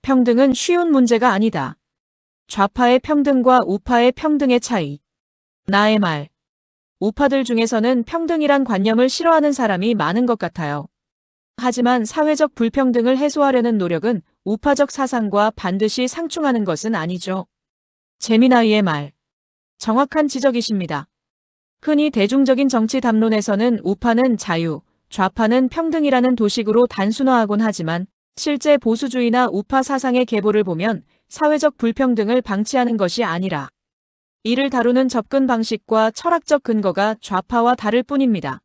평등은 쉬운 문제가 아니다. 좌파의 평등과 우파의 평등의 차이. 나의 말. 우파들 중에서는 평등이란 관념을 싫어하는 사람이 많은 것 같아요. 하지만 사회적 불평등을 해소하려는 노력은 우파적 사상과 반드시 상충하는 것은 아니죠. 재미나이의 말. 정확한 지적이십니다. 흔히 대중적인 정치 담론에서는 우파는 자유, 좌파는 평등이라는 도식으로 단순화하곤 하지만 실제 보수주의나 우파 사상의 계보를 보면 사회적 불평등을 방치하는 것이 아니라 이를 다루는 접근 방식과 철학적 근거가 좌파와 다를 뿐입니다.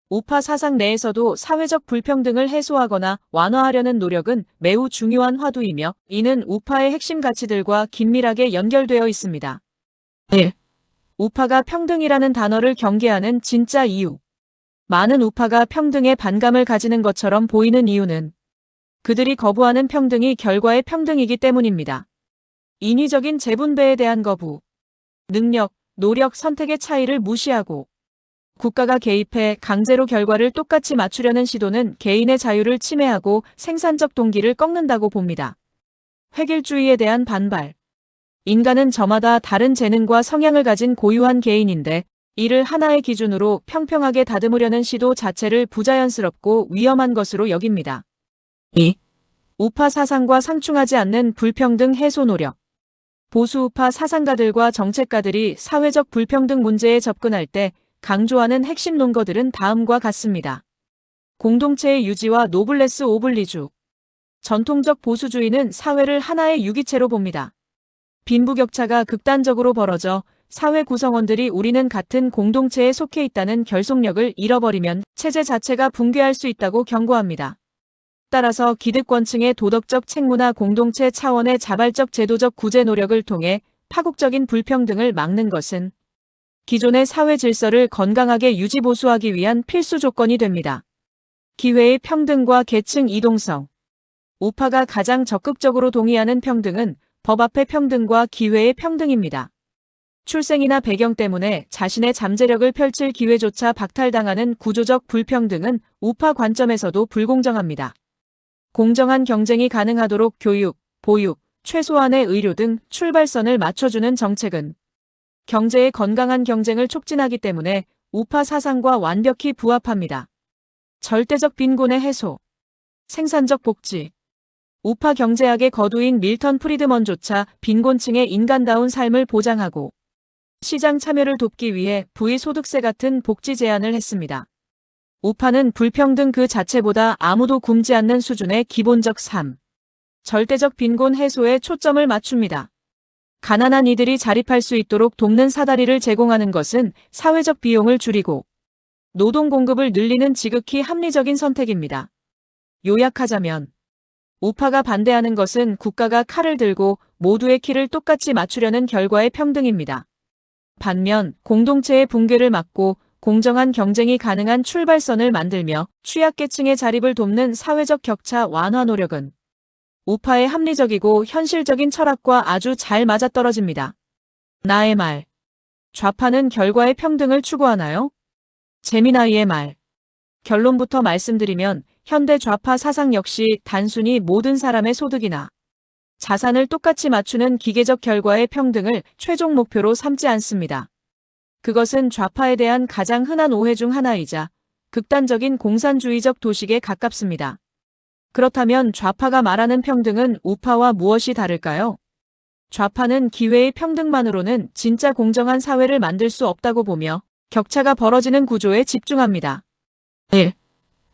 우파 사상 내에서도 사회적 불평등을 해소하거나 완화하려는 노력은 매우 중요한 화두이며 이는 우파의 핵심 가치들과 긴밀하게 연결되어 있습니다. 1. 우파가 평등이라는 단어를 경계하는 진짜 이유. 많은 우파가 평등에 반감을 가지는 것처럼 보이는 이유는 그들이 거부하는 평등이 결과의 평등이기 때문입니다. 인위적인 재분배에 대한 거부, 능력, 노력, 선택의 차이를 무시하고 국가가 개입해 강제로 결과를 똑같이 맞추려는 시도는 개인의 자유를 침해하고 생산적 동기를 꺾는다고 봅니다. 획일주의에 대한 반발. 인간은 저마다 다른 재능과 성향을 가진 고유한 개인인데 이를 하나의 기준으로 평평하게 다듬으려는 시도 자체를 부자연스럽고 위험한 것으로 여깁니다. 2. 우파 사상과 상충하지 않는 불평등 해소 노력. 보수우파 사상가들과 정책가들이 사회적 불평등 문제에 접근할 때 강조하는 핵심 논거들은 다음과 같습니다. 공동체의 유지와 노블레스 오블리주. 전통적 보수주의는 사회를 하나의 유기체로 봅니다. 빈부격차가 극단적으로 벌어져 사회 구성원들이 우리는 같은 공동체에 속해 있다는 결속력을 잃어버리면 체제 자체가 붕괴할 수 있다고 경고합니다. 따라서 기득권층의 도덕적 책무나 공동체 차원의 자발적 제도적 구제 노력을 통해 파국적인 불평등을 막는 것은 기존의 사회 질서를 건강하게 유지보수하기 위한 필수 조건이 됩니다. 기회의 평등과 계층 이동성. 우파가 가장 적극적으로 동의하는 평등은 법 앞의 평등과 기회의 평등입니다. 출생이나 배경 때문에 자신의 잠재력을 펼칠 기회조차 박탈당하는 구조적 불평등은 우파 관점에서도 불공정합니다. 공정한 경쟁이 가능하도록 교육, 보육, 최소한의 의료 등 출발선을 맞춰주는 정책은 경제의 건강한 경쟁을 촉진하기 때문에 우파 사상과 완벽히 부합합니다. 절대적 빈곤의 해소. 생산적 복지. 우파 경제학의 거두인 밀턴 프리드먼조차 빈곤층의 인간다운 삶을 보장하고 시장 참여를 돕기 위해 부의소득세 같은 복지 제안을 했습니다. 우파는 불평등 그 자체보다 아무도 굶지 않는 수준의 기본적 삶, 절대적 빈곤 해소에 초점을 맞춥니다. 가난한 이들이 자립할 수 있도록 돕는 사다리를 제공하는 것은 사회적 비용을 줄이고 노동 공급을 늘리는 지극히 합리적인 선택입니다. 요약하자면 우파가 반대하는 것은 국가가 칼을 들고 모두의 키를 똑같이 맞추려는 결과의 평등입니다. 반면 공동체의 붕괴를 막고 공정한 경쟁이 가능한 출발선을 만들며 취약계층의 자립을 돕는 사회적 격차 완화 노력은 우파의 합리적이고 현실적인 철학과 아주 잘 맞아떨어집니다. 나의 말. 좌파는 결과의 평등을 추구하나요? 재미나이의 말. 결론부터 말씀드리면 현대 좌파 사상 역시 단순히 모든 사람의 소득이나 자산을 똑같이 맞추는 기계적 결과의 평등을 최종 목표로 삼지 않습니다. 그것은 좌파에 대한 가장 흔한 오해 중 하나이자 극단적인 공산주의적 도식에 가깝습니다. 그렇다면 좌파가 말하는 평등은 우파와 무엇이 다를까요? 좌파는 기회의 평등만으로는 진짜 공정한 사회를 만들 수 없다고 보며 격차가 벌어지는 구조에 집중합니다. 1.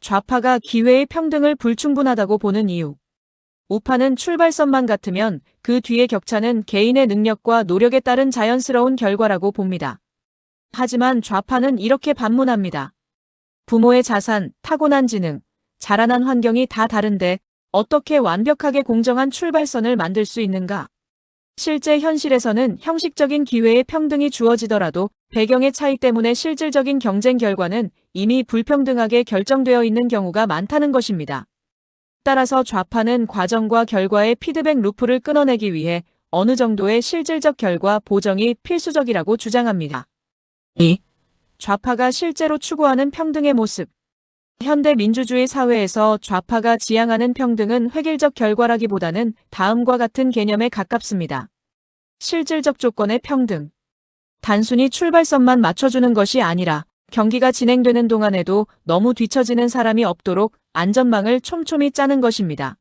좌파가 기회의 평등을 불충분하다고 보는 이유. 우파는 출발선만 같으면 그 뒤의 격차는 개인의 능력과 노력에 따른 자연스러운 결과라고 봅니다. 하지만 좌파는 이렇게 반문합니다. 부모의 자산, 타고난 지능, 자라난 환경이 다 다른데 어떻게 완벽하게 공정한 출발선을 만들 수 있는가? 실제 현실에서는 형식적인 기회의 평등이 주어지더라도 배경의 차이 때문에 실질적인 경쟁 결과는 이미 불평등하게 결정되어 있는 경우가 많다는 것입니다. 따라서 좌파는 과정과 결과의 피드백 루프를 끊어내기 위해 어느 정도의 실질적 결과 보정이 필수적이라고 주장합니다. 2. 좌파가 실제로 추구하는 평등의 모습. 현대 민주주의 사회에서 좌파가 지향하는 평등은 획일적 결과라기보다는 다음과 같은 개념에 가깝습니다. 실질적 조건의 평등. 단순히 출발선만 맞춰주는 것이 아니라 경기가 진행되는 동안에도 너무 뒤처지는 사람이 없도록 안전망을 촘촘히 짜는 것입니다.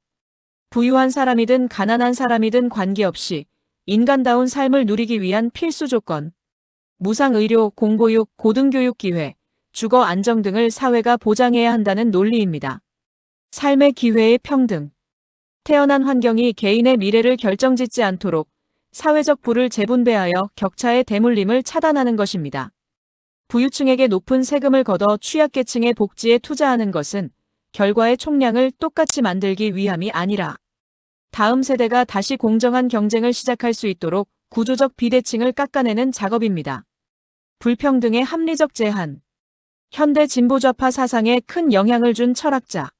부유한 사람이든 가난한 사람이든 관계없이 인간다운 삶을 누리기 위한 필수 조건. 무상의료, 공보육, 고등교육 기회, 주거 안정 등을 사회가 보장해야 한다는 논리입니다. 삶의 기회의 평등. 태어난 환경이 개인의 미래를 결정짓지 않도록 사회적 부를 재분배하여 격차의 대물림을 차단하는 것입니다. 부유층에게 높은 세금을 걷어 취약계층의 복지에 투자하는 것은 결과의 총량을 똑같이 만들기 위함이 아니라 다음 세대가 다시 공정한 경쟁을 시작할 수 있도록 구조적 비대칭을 깎아내는 작업입니다. 불평등의 합리적 제한. 현대 진보좌파 사상에 큰 영향을 준 철학자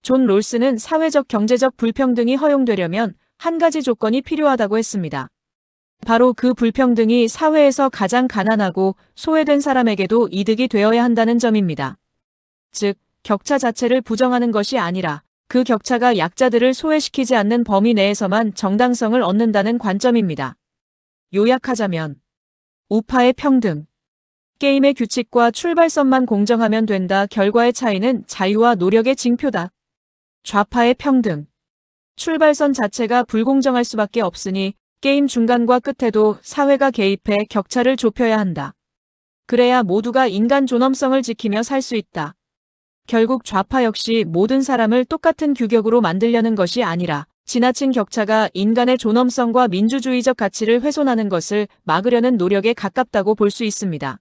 존 롤스는 사회적 경제적 불평등이 허용되려면 한 가지 조건이 필요하다고 했습니다. 바로 그 불평등이 사회에서 가장 가난하고 소외된 사람에게도 이득이 되어야 한다는 점입니다. 즉, 격차 자체를 부정하는 것이 아니라 그 격차가 약자들을 소외시키지 않는 범위 내에서만 정당성을 얻는다는 관점입니다. 요약하자면 우파의 평등. 게임의 규칙과 출발선만 공정하면 된다. 결과의 차이는 자유와 노력의 징표다. 좌파의 평등. 출발선 자체가 불공정할 수밖에 없으니 게임 중간과 끝에도 사회가 개입해 격차를 좁혀야 한다. 그래야 모두가 인간 존엄성을 지키며 살 수 있다. 결국 좌파 역시 모든 사람을 똑같은 규격으로 만들려는 것이 아니라 지나친 격차가 인간의 존엄성과 민주주의적 가치를 훼손하는 것을 막으려는 노력에 가깝다고 볼 수 있습니다.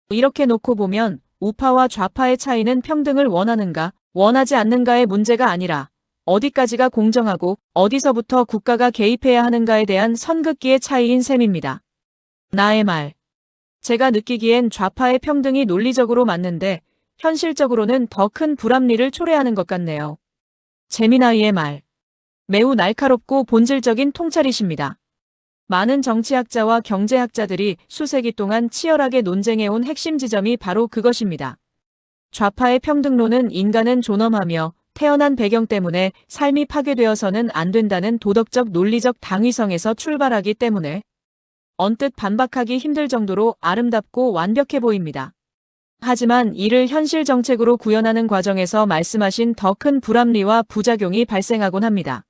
이렇게 놓고 보면 우파와 좌파의 차이는 평등을 원하는가, 원하지 않는가의 문제가 아니라 어디까지가 공정하고 어디서부터 국가가 개입해야 하는가에 대한 선긋기의 차이인 셈입니다. 나의 말. 제가 느끼기엔 좌파의 평등이 논리적으로 맞는데 현실적으로는 더 큰 불합리를 초래하는 것 같네요. 재미나이의 말. 매우 날카롭고 본질적인 통찰이십니다. 많은 정치학자와 경제학자들이 수세기 동안 치열하게 논쟁해온 핵심 지점이 바로 그것입니다. 좌파의 평등론은 인간은 존엄하며 태어난 배경 때문에 삶이 파괴되어서는 안 된다는 도덕적 논리적 당위성에서 출발하기 때문에 언뜻 반박하기 힘들 정도로 아름답고 완벽해 보입니다. 하지만 이를 현실 정책으로 구현하는 과정에서 말씀하신 더 큰 불합리와 부작용이 발생하곤 합니다.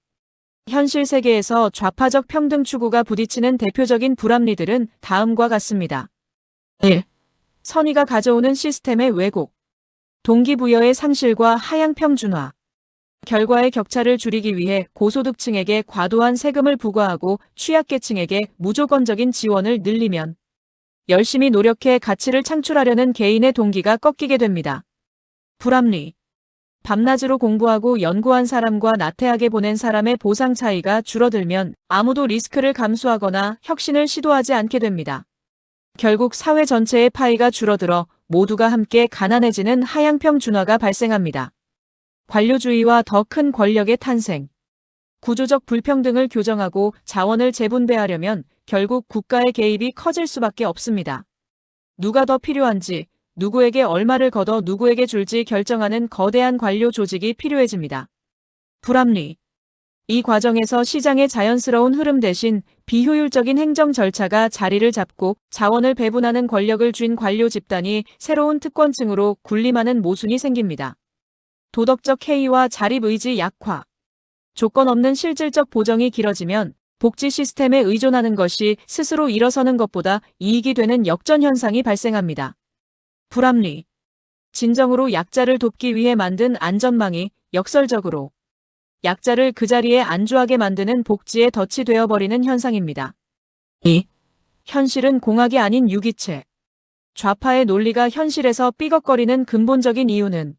현실 세계에서 좌파적 평등 추구가 부딪히는 대표적인 불합리들은 다음과 같습니다. 1. 선의가 가져오는 시스템의 왜곡. 동기부여의 상실과 하향 평준화. 결과의 격차를 줄이기 위해 고소득층에게 과도한 세금을 부과하고 취약계층에게 무조건적인 지원을 늘리면 열심히 노력해 가치를 창출하려는 개인의 동기가 꺾이게 됩니다. 불합리. 밤낮으로 공부하고 연구한 사람과 나태하게 보낸 사람의 보상 차이가 줄어들면 아무도 리스크를 감수하거나 혁신을 시도하지 않게 됩니다. 결국 사회 전체의 파이가 줄어들어 모두가 함께 가난해지는 하향평준화가 발생합니다. 관료주의와 더 큰 권력의 탄생. 구조적 불평등을 교정하고 자원을 재분배하려면 결국 국가의 개입이 커질 수밖에 없습니다. 누가 더 필요한지, 누구에게 얼마를 걷어 누구에게 줄지 결정하는 거대한 관료 조직이 필요해집니다. 불합리. 이 과정에서 시장의 자연스러운 흐름 대신 비효율적인 행정 절차가 자리를 잡고 자원을 배분하는 권력을 쥔 관료 집단이 새로운 특권층으로 군림하는 모순이 생깁니다. 도덕적 해이와 자립의지 약화. 조건 없는 실질적 보정이 길어지면 복지 시스템에 의존하는 것이 스스로 일어서는 것보다 이익이 되는 역전 현상이 발생합니다. 불합리. 진정으로 약자를 돕기 위해 만든 안전망이 역설적으로 약자를 그 자리에 안주하게 만드는 복지에 덫이 되어버리는 현상입니다. 2. 현실은 공학이 아닌 유기체. 좌파의 논리가 현실에서 삐걱거리는 근본적인 이유는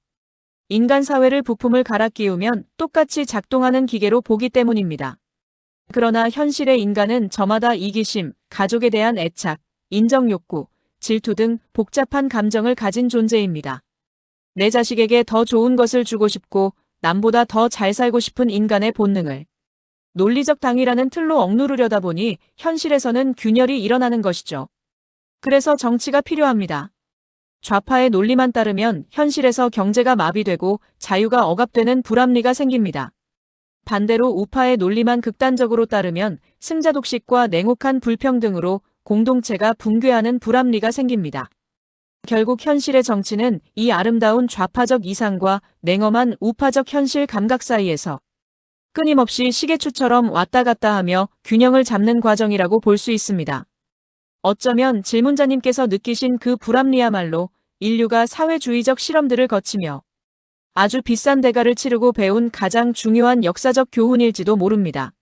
인간 사회를 부품을 갈아 끼우면 똑같이 작동하는 기계로 보기 때문입니다. 그러나 현실의 인간은 저마다 이기심, 가족에 대한 애착, 인정욕구, 질투 등 복잡한 감정을 가진 존재입니다. 내 자식에게 더 좋은 것을 주고 싶고 남보다 더 잘 살고 싶은 인간의 본능을 논리적 당위라는 틀로 억누르려다 보니 현실에서는 균열이 일어나는 것이죠. 그래서 정치가 필요합니다. 좌파의 논리만 따르면 현실에서 경제가 마비되고 자유가 억압되는 불합리가 생깁니다. 반대로 우파의 논리만 극단적으로 따르면 승자독식과 냉혹한 불평등으로 공동체가 붕괴하는 불합리가 생깁니다. 결국 현실의 정치는 이 아름다운 좌파적 이상과 냉엄한 우파적 현실 감각 사이에서 끊임없이 시계추처럼 왔다 갔다 하며 균형을 잡는 과정이라고 볼 수 있습니다. 어쩌면 질문자님께서 느끼신 그 불합리야말로 인류가 사회주의적 실험들을 거치며 아주 비싼 대가를 치르고 배운 가장 중요한 역사적 교훈일지도 모릅니다.